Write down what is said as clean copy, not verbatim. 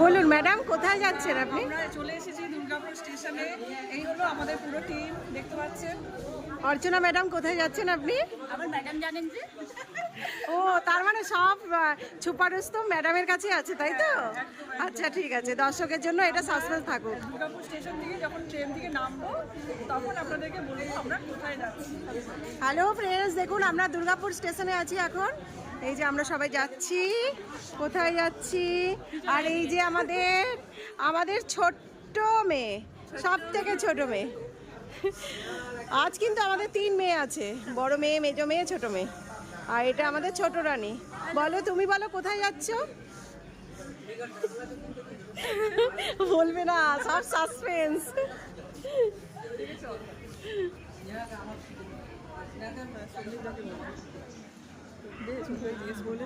বলুন ম্যাডাম, কোথায় যাচ্ছেন আপনি? আমরা চলে এসেছি দুর্গাপুর স্টেশনে। এই হলো আমাদের পুরো টিম, দেখতে পাচ্ছেন। অর্চনা ম্যাডাম, কোথায় যাচ্ছেন আপনি? আবার ম্যাডাম জানেন যে। ও, তার মানে সব ছুপারুস্ত ম্যাডামের কাছে আছে, তাই তো? আচ্ছা, ঠিক আছে, দর্শকের জন্য এটা সাসপেন্স থাকুক। দুর্গাপুর স্টেশন থেকে যখন ট্রেন থেকে নামবো তখন আপনাদেরকে বলবো আমরা কোথায় যাচ্ছি। হ্যালো ফ্রেন্ডস, দেখুন আমরা দুর্গাপুর স্টেশনে আছি এখন। এই যে আমরা সবাই যাচ্ছি, কোথায় যাচ্ছি? আর এই যে আমাদের ছোট্ট মেয়ে, সব থেকে ছোট মেয়ে। আজ কিন্তু আমাদের 3 মেয়ে আছে, বড় মেয়ে, মেজো মেয়ে, ছোট মেয়ে। আর এটা আমাদের ছোট রানী। বলো, তুমি বলো কোথায় যাচ্ছ? বলবে না, সব সাসপেন্স। জিজ্ঞেস বলে